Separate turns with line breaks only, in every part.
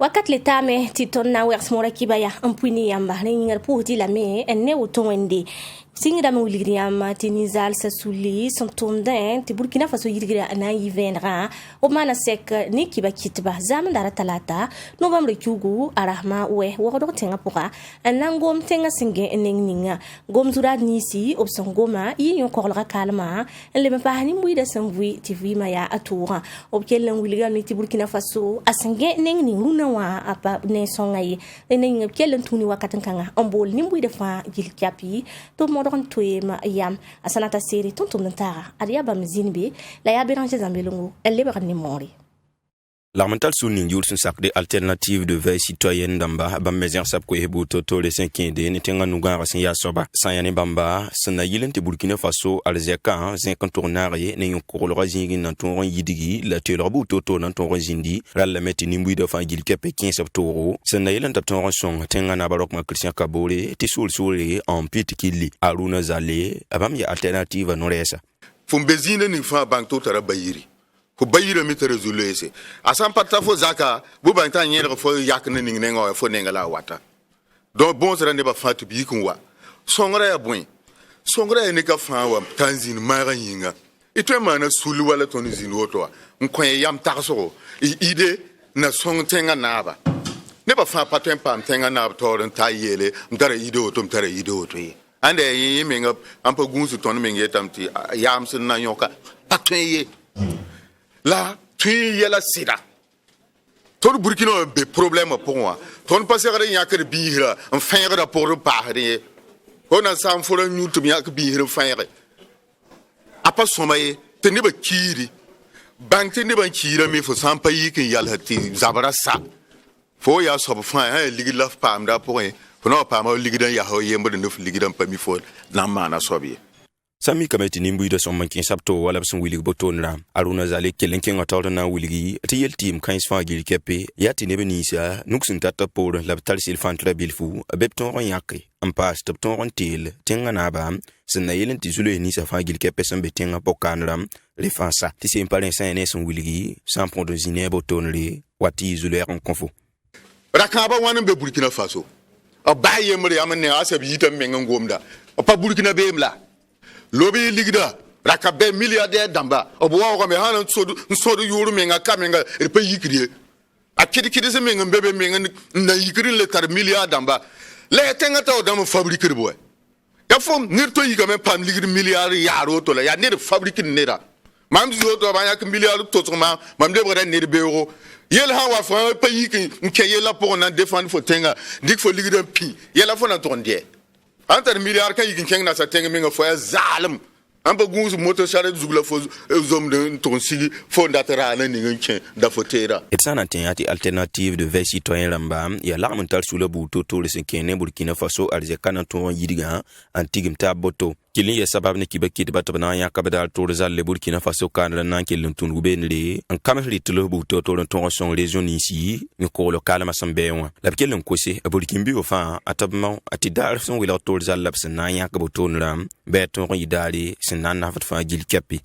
wakat le tame ti ton na wers mora kibaya ampuni yamba ne ngar puti la me enne utonde singira me wilgriam ti nizal sa suli son tondin ti Burkina Faso yirgira na yivendra o mana sek ni kiba kitba zaman dara talata novembre kugu arahma we wodo tenga poka anangom tenga singe enengninga gom zura nisi opson goma yi korla kalma le me bahani muida sanwi ti vima ya atura obkelen wilgam ni ti Burkina Faso asinge nengninga wa apa ne songaye eneng kelen tuni wakatan kanga ombol ni muida fa gil kapi to modon toyema yam asanata seri tontum ntara aria ba mzinbi la ya berange zambelungu elle ba ni mori.
L'armental souligne une sacrée alternative de veille citoyenne d'amba bamezien sapko hebu toto le 5e de netenga nuga rasin ya soba sayane bamba sana yilente Burkina Faso alzeka zin contournare ne yokoro razingi na ton yidigi la telobu toto na ton razindi la meti nimbu de fa gil kepe 15 septembre sana yilente ton son tenga na barok ma Christian Kabore ti sul en pit kili aruna zale abam ya alternative no resa
fumbezine ni fa bank to tara bayiri ko bayira mi tere zulese asan patta fo zaka bu banta nyere fo yakne ning nengo fo nengala wata donc bon sera ne ba fatu bi kunwa songra ya bun songra ya ne ka fa wa tanzin mara yinga itwe mana sulu wala ton zin woto nkwen yam takso ide na song tenga naba ne ba fa patten pam tenga naba toron tayele mtara ide woto mtara ide woto ande yi menga ampa gunsu ton menga tamti yam sun na yoka patten ye là tu y la sida ton Burkina be problème pour moi ton passer ya que bihira en fin rapport parler on a sam fo ñu tum ya que bihira fin apa somaye te ne ba kiri bank te ne ba kira mi fo sam payi que yal hati zabara sa fo ya so fin ha ligi laf pam da pour fo no pam ligi dan ya ho yemba de neuf ligi dan pa mi fo na mana sobi
Sami kameti nimbu ida son mankin sapto wala sun wili botonra aruna zale kelenken atawda na wili ti yel team kan sfa gil kepe yati ne benisa nuksun tata por la tal silfan tra bilfu bepton ron yakki am pas topton ron til tenga na ba sinna yelen ti zulu ni sa fa gil kepe san betenga pokanram le fansa ti se imparen san ne son wili sans prendre zine botonri wati zulu ron konfo
rakaba wanan be Burkina Faso abaye mre amane asabi yitam menga ngomda pa Burkina be mla lobi ligda rakabe milliardaire damba obuwa ko me hanan sodu yuru menga kamenga repe yikrie akidi se menga bebe menga na yikri le tar milliard damba le tenga taw dama fabriquer boy ya fom nirto yi game pam ligri milliard yaro to la ya ne fabriquer nera mam zo to ba yak milliard to to mam de bra ne be euro yel ha wa fa pe yiki nke yela pour na défendre fo tenga dik fo ligri pi yela fo na tonde antar milliard kan yikin kenga sa tenga menga fo zalim amba gunsu moto charrette zugla fo zom de ton sigi fo ndatara na ninga ken da fotera
etsana tinyati alternative de veille citoyen ramba ya l'armental sous le bouton to le 5e Burkina Faso alzekana ton yidiga antigim taboto kilin ya sabab ne kibaki de batana ya kabadal to rezal le Burkina Faso kan nan kelin tun gubenle en kamri to bouton to ton son région ici ni ko local masambewa la kelin ko se Burkina Faso fa atabma atidar son wila to rezal labsan na ya kaboton ram beton yidali sinan na fa gil kapi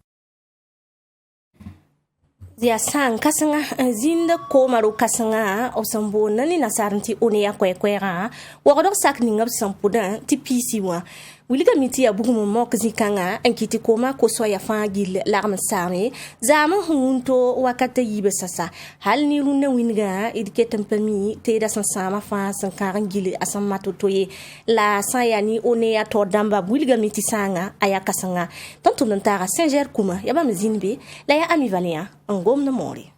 Zia sang kasanga zinda ko maru kasanga o sambo nani nasaranti one ya kwekwera wagodok sak ningab sampuda ti pisi wa wiliga miti ya bugumu mok zikanga ankiti koma ko so ya fangil larm sare zama hunto wakata yibe sasa hal ni runna winga idiketam pami te da sama fa sankaran gili asama totoye la sayani one ya to damba wiliga miti sanga aya kasanga tontum ntara Saint-Ger kuma ya ba mzinbe la ya ami valia ngom na mori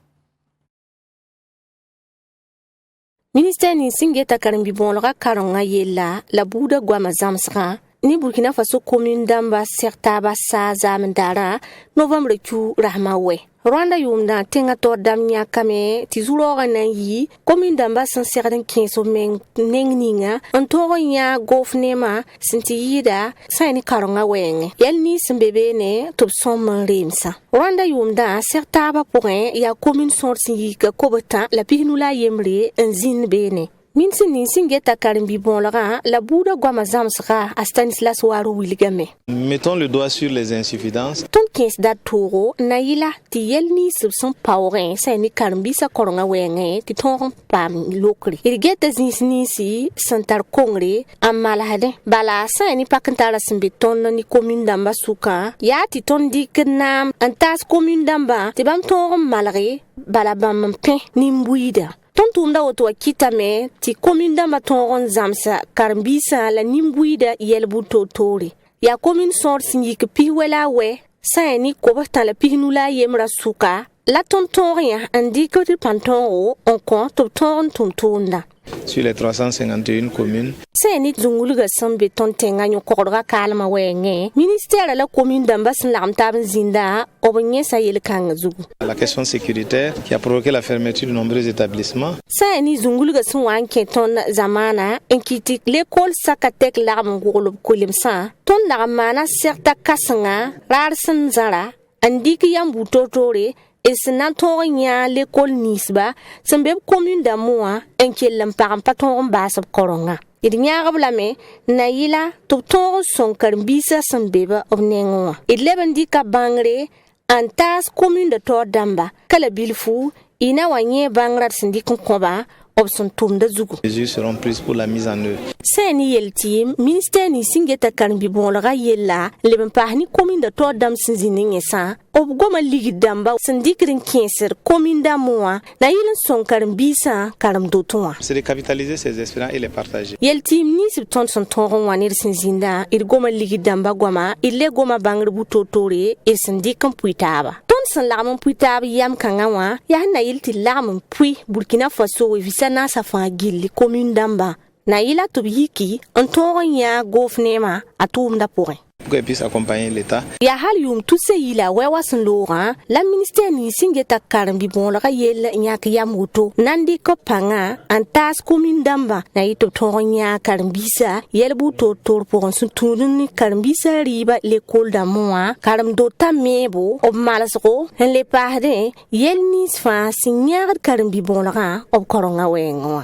Ministère ni singeta karimbi bonloga karonga yella la buda gwama zamsra ni Burkina Faso commune damba sertaba sa zamndara novembre ku rahmawe Rwanda yumda tenga to damnya kame tizuloga na yi commune damba san serden 15 men nengninga antoro nya gofnema sinti yida sayni karonga wenge yelni simbebe ne top som remsa Rwanda yumda sertaba point ya commune sorti yi ka kobata la pinula yemre en zin bene min sin singeta karimbi bonlaga la buda gwama zamsga a Stanislas Waru Wilgame.
Mettons le doigt sur les insuffisances.
Ton kens dat toro na yila ti yelni subson pawren sa ni karimbi sa koronga wenge ti ton pam lokri irgeta zinsnisi santar kongre amala hade bala sa ni pakantara simbeton ni commune damba suka ya ti ton diknam antas commune damba ti bam ton malare bala bam pe ni mbuida ton tumda woto kitame ti commune damba ton zamsa karambisa la nimbuida yelbu totori ya commune sor singi ke piwela we sa ni ko bata la pinula yemra suka la tontoria indique que panton on compte ton tontonda
sur les 351 communes.
C'est ni zunguluga sambe tontenga nyo korga kalma wenge ministère la commune d'ambas lamtab zinda obonye sayel kanga zugu.
La question sécuritaire qui a provoqué la fermeture de nombreux établissements.
C'est ni zunguluga sunwan keton zamana enkitik l'école sakatek lam golob kolimsa ton namana certa kasanga rarsan zara andiki yambu totore esna tonya l'école nisba sembe commune d'amour enkelam param paton basab koronga idnyarab lame na yila to ton son karbisa sembeba obnengo idleben dika bangre antas commune de tordamba kala bilfu ina wanye bangrat sindikon koba obson tumda zugu.
Les mesures seront prises pour la mise en œuvre.
Seni yel team ministère ni singeta karbi bonlaga yella leben pahni commune de tordam sinzininge sa obgoma ligi damba sindikrin kenser commune d'amour na yelen son karbisa karam dotoa.
C'est de capitaliser ces espérances et les partager.
Yel team ni sibton son toron wanir sinzinda irgoma ligi damba goma ille goma bangre butotore ir sindikan puitaba. San lamon puitab yam kangawa ya na yilti lamon pui Burkina Faso visa na safa gilli commune damba na yila to biki antoron ya gofnema atum da pourri
pour qu'elle puisse accompagner l'État.
Ya hal yum tout ce yila wewa san lora la ministère ni singeta karambi bon la yel nyak yamuto nandi ko panga antas commune damba na yito tonya karambisa yelbu to tor pour sun tunni karambisa riba l'école d'amour karam do tamebo ob malasro en le parde yel nis fa signar karambi bon la ob koronga wengo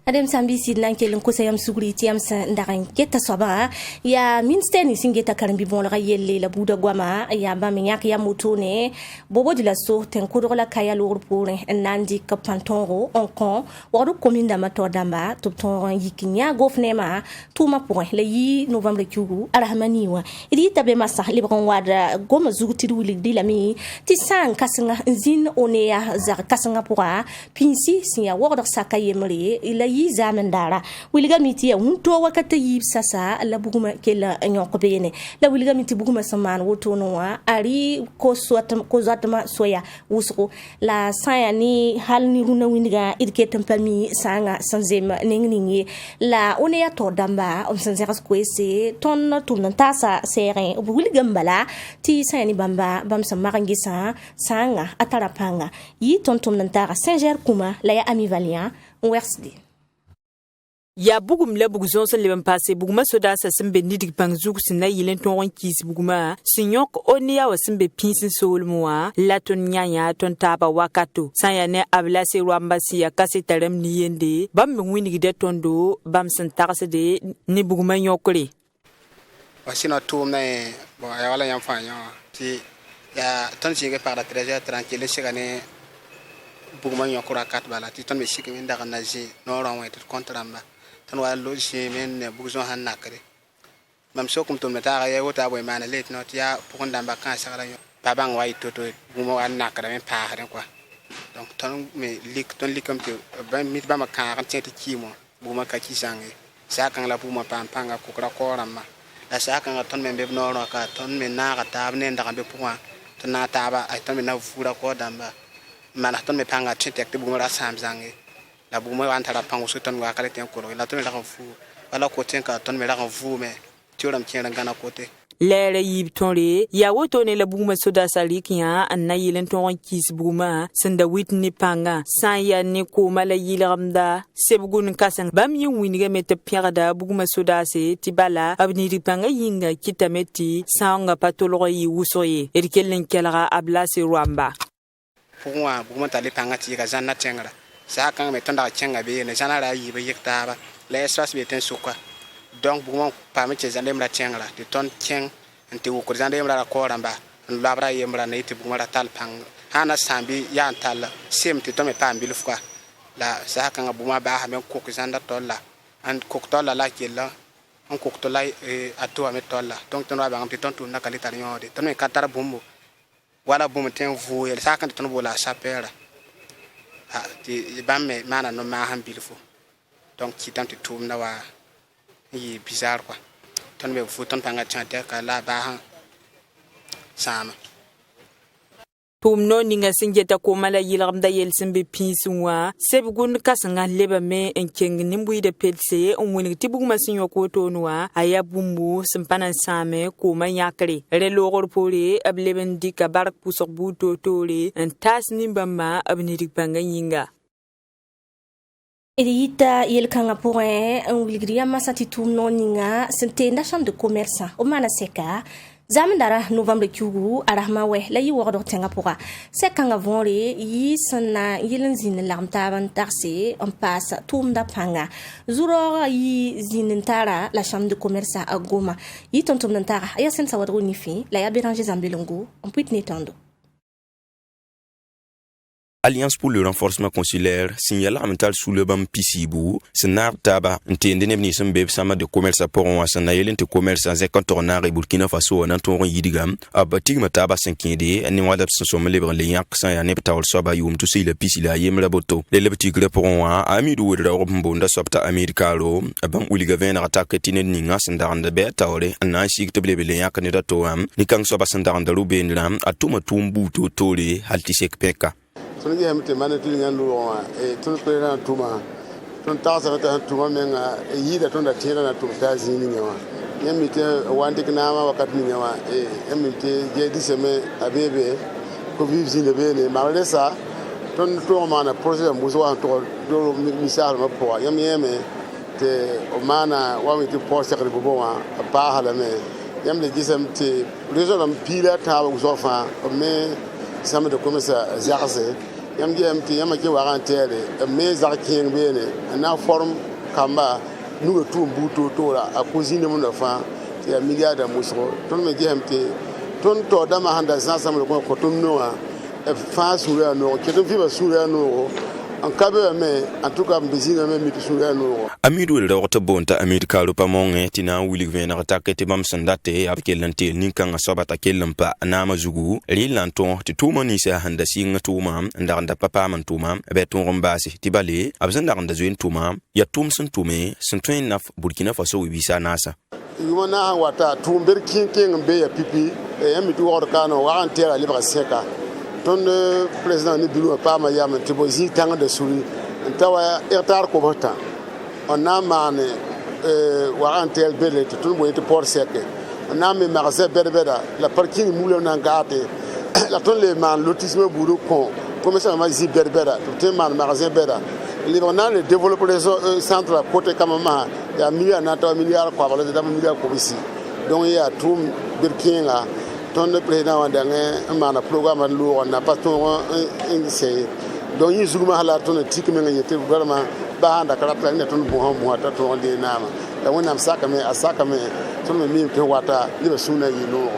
adem sambi sidnan kelen ko sayam sugri tiam sa ndaran ketta soba ya ministère ni singeta karambi bon la yelle la buda gwama ya ba me yak ya motone bobo de la so ten ko la kaya lor pour nandi ka pantoro on kon wadu commune d'amato damba to ton yikinya gofnema tuma pour le yi novembre kugu arhamaniwa idi tabe masa libron wada goma zuguti wuli dilami ti sang kasanga zin oneya zar kasanga pour pinsi sinya wada sakayemre ila zaman dara wilga miti ya hunto wakata yib sasa la buguma kela nyoko bene la wilga miti buguma saman woto noa ari ko swatma soya wusko la saya ni hal ni runa winga idketam pami sanga sanzema ningningi la one ya to damba on sanzeras kwese ton tunan tasa sere wilga mbala ti saya ni bamba bam samarangisa sanga atarapanga yi ton tunan tara Saint-Ger kuma la ya ami Valiant wersdi
ya bugum la bugzon san leben passé buguma soda sa simbe nidig pangzuk sina yilen ton kis buguma sinyok onia wa simbe pinsin solmoa la ton nyanya ton taba wakato sanya ne abla se rwambasi ya kase tarem ni yende bam winigi de tondo bam san tarse de ni buguma nyokre
wasina tourna bon ya wala yam fanya ti ya ton singe par la 13h30 le sigane buguma nyokura kat bala ti ton me sikimi ndaga naji no ron wet kontramba tan wa lo men bugzon han nakre mam so kum to meta ya wota boy mana let not ya pokon damba kan sagala yo babang wa itoto bumo wa nakra men pa haren quoi donc tan me lik ton likam te ba mit ba makan kan tete kimo buma ka ki sange sa kan la buma pampanga ko kra ko ramma la sa kan ton men be no ro ka ton men na ka tab ne ndaga be point ton na taba ay ton men na fura ko damba mana ton me panga tete te buma ra sam zange la buma wa antara pango so ton wa kala ten ko la ton la fu wala ko ten ka ton me la fu me tiram tiran gana kote
lere yib tonre ya woto ne la buma soda salikiya anna yilen ton kis buma sanda witni panga san ya ne ko mala yilamda sebgun kasan bam yin winige mete pierda buma soda se tibala abni ripanga yinga kitameti sanga patolo yi wusoye erkelen kelra abla se rwamba
pour moi buma tali panga ti ga zanna tengra sa kan me tonda chenga be ne jana ra yi be yekta ba la espace be ten sukwa donc buguma pa me che zande mra chenga de ton cheng nte wo ko zande mra ko ramba labra yemra ne te buguma tal pang hana sambi ya tal sem te to me pa mbil fwa la sa kan buguma ba ha me ko ko zanda tolla an ko tolla la kella an ko tolla ato me tolla donc ton ba ngam te ton na kalita nyode ton me katara bumbu wala bum ten vo el sa kan ton bola sapera ti bamme mana no ma han bilfo donc qui tente tout na wa yi bizarre quoi ton be fu ton panga chante ka la ba han sama
tum no ninga sinjeta ko mala yilgam da yel simbe pinsuwa sebgun kasanga leba me enkeng nimbu de pelse on woni tibu ma sinyo ko to noa aya bumbu simpana same ko ma yakre re logor pore ableben dika barak pusok buto tole en tas nimbamba abni dik banga yinga
Edita yelkanga point un wilgria masati tum no ninga sente na chambre de commerce o mana seka zamandara novembre kugu arahma we la yi wogdo tenga poka sekanga vonre yi sanna yelen zin lamta ban taxi on passe tum da panga zuro yi zinintara la chambre de commerce a Goma yi tontum nantara ya sen sawadro ni fi la ya Béranger Zambelongo on peut netando.
Alliance pour le renforcement consulaire signala mental sous le bam Pisibu senar taba ntende nebni sembe sama de commerce poron asana yelente commerce en zekantornar e Burkina Faso en toron yidigam abatig mataba 5de ani wada somme libre le yak san ya neptawol soba yum to sile pisila yemla boto le lebti gre poron wa amidu wodra robonda sopta amerikalo abam uliga vena attaque tinen ninga sandanda be tawre anna sig to blebe le yak ne dato am ni kan soba sandanda rubenlam atuma tumbu to tole haltisek peka
ton ge hamte manati ngandu wa e ton pera tuma ton tasa ta tuma menga e yida ton da tira na tum ta zini nyawa yamite wande knama wakati nyawa e yamite je diseme abebe ko vivre be ne malesa ton to mana projet muso wa to do misal ma po yame te o mana wa mi ti poste ko bo wa pa hala me yamle gisam te réseau am pila ta wa zofa me sama de commerce zaxe yam GMT yam ke warantere me zarkin bene na form kamba nu to mbuto to la a cousine mun fa ya milliard musro ton me GMT ton to dama handa sama ko ton no a fa sura no ke ton fi ba sura no en kabe me en tout cas mbizina me mi sura no
amidu le rota bonta amerika lo pamonge tina wuli vena attaque te bam sandate avec l'antel ninkan asobata kelampa na mazugu rilanton te tumani sa handa singa tuma ndanda papa man tuma be ton rombasi tibale abzanda randa zuin tuma ya tum sun tume sentwen naf Burkina Faso wibisa nasa
yumana wata tumber kinking be ya pipi e amidu workano wa antera libra seka ton président ni bilu pa ma yam te bozi tanga de suri ntawa ertar ko bota on a mané warantel bele te tout boyete port sec on a mes magasins berbera la parking moule na ngate la ton les man lotissement bourou con comme ça ma zi berbera tout man magasin bera les on a le développer les centre côté kamama ya milliard na to milliard ko wala da milliard ko ici donc il y a tout birkinga ton le président wa dange mana programme lo on n'a pas ton c'est donc il zuma hala ton tik men ngete vraiment ba handa kala plan ne ton bo mo ta ton de nama da wona saka me asaka me ton me mi to wata ni be suna yi no.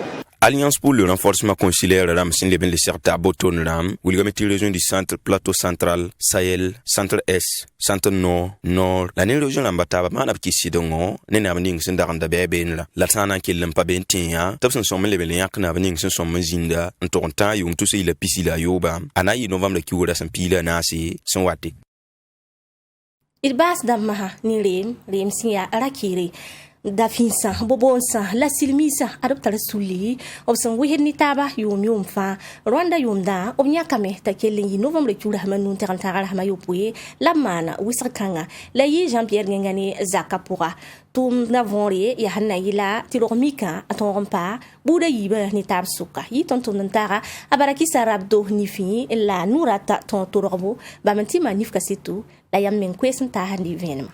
Alliance pour le renforcement consulaire ram sin leben le certa boton ram wilgameti région du centre plateau central Sahel centre est centre nord la région lambata mana ki sidongo ne na ning sin daranda beben la sana kelem pa bentia tabson som leben yak na ning sin som zinda ntonta yum to se la pisila yoba anayi novembre ki wora san pila nasi son wati
Irbas damaha ni rem siya arakiri dafinsa bobonsa la silmisa adoptar suli obsan wehed ni taba yum fa Rwanda yumda obnyakame takelen yi novembre kula manun terantara hama yopwe la mana wisakanga la yi Jean-Pierre Ngengani zakapura tum na vonre ya hanna yila tilormika atonrompa buda yiba ni tab suka yi tonton nantara abaraki sarabdo ni fi la nurata ton torbo ba mantima nifka setu la yammen kwesen ta handi venema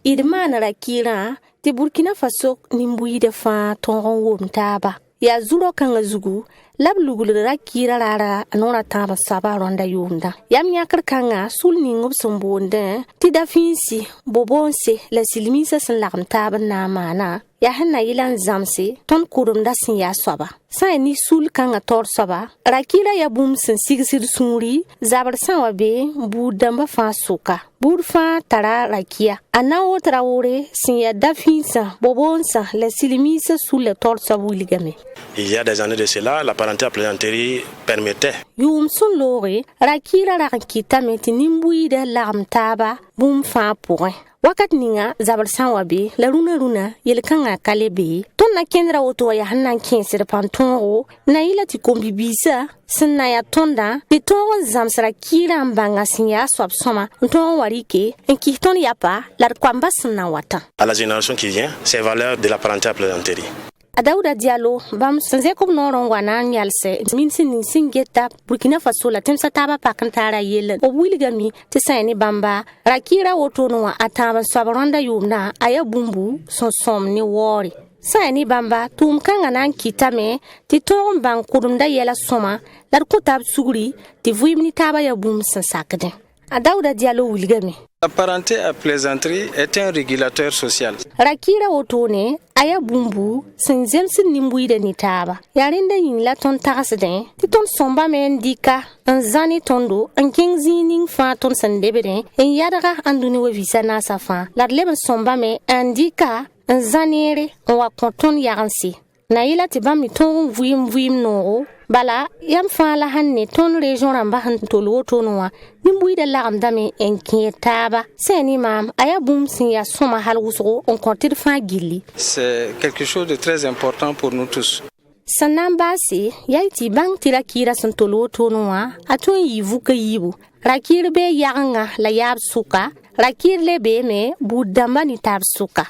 idmana rakira ti Burkina Faso nimbui de fa tongon wom taba ya zuro kanga zugu lab lugul rakira rara anora taba saba ronda yunda yam nyakar kanga sul ningob sombonde ti da finsi bobonse la silmisa san lagam taba na mana ya hanna yilan zamse ton kurum da sin ya soba sai ni sul kanga tor soba rakira ya bum sin sigsir sunri zabar sanwa be bu damba fa suka bur fa tara rakia ana otra wore sin ya da finsa bobonsa la silmisa sul le tor sobu ligame.
Il y a des années de cela, la parenté à plaisanterie permettait.
Yum sun lore rakira rakita meti nimbui de lam taba bum fa pourrin. Wakat ninga zabar sanwa be la runa yel kanga kalebe ton na kendra oto ya hannan kinsir pantongo na ila ti kombibisa sinna ya tonda de ton zamsra kira mbanga sinya swap soma ton warike en ki ton yapa la kwamba sinna wata.
À la génération qui vient, ces valeurs de la parenté à plaisanterie.
Adauda Diallo bam sanze ko noron wana nyalse min sin singeta Burkina Faso la temsa taba pakantara yelen o wiligami te sayni bamba rakira woto no ataba sabaronda yumna aya bumbu son somni wori sayni bamba tum kanga nan kitame ti tom ban kurunda yela soma lar ko tab suguri ti vuimni taba ya bum san sakde. Adauda Diallo wiligami.
La parenté à plaisanterie est un régulateur social.
Rakira otone aya bumbu sin zemsin nimbui de nitaba yarinda yin la ton tagasden ti ton somba men dika an zani tondo an kingzining fa ton sandebere en yadaga anduni we visa na safa la leben somba me andika an zanere wa konton yaransi na ila ti bam ton vuim no bala yam fa la hanne ton region ramba han tolo tonoa nimbui de la amdame en kietaba seni mam aya bum sin ya soma halwuso on kontir fa gilli.
C'est quelque chose de très important pour nous tous.
Sanambasi yaiti bang tira kira santolo tonoa aton yivu ka yibu rakir be yanga la yab suka rakir le be me budamba ni tab suka.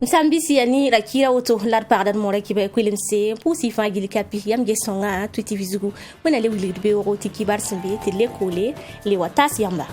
Nsambisi yani rakira oto lar pardon more ki be kwilimse pusi fa gili kapi yam ge songa twiti vizugu wona le wili be ro tiki bar simbe te le kole le watas yamba.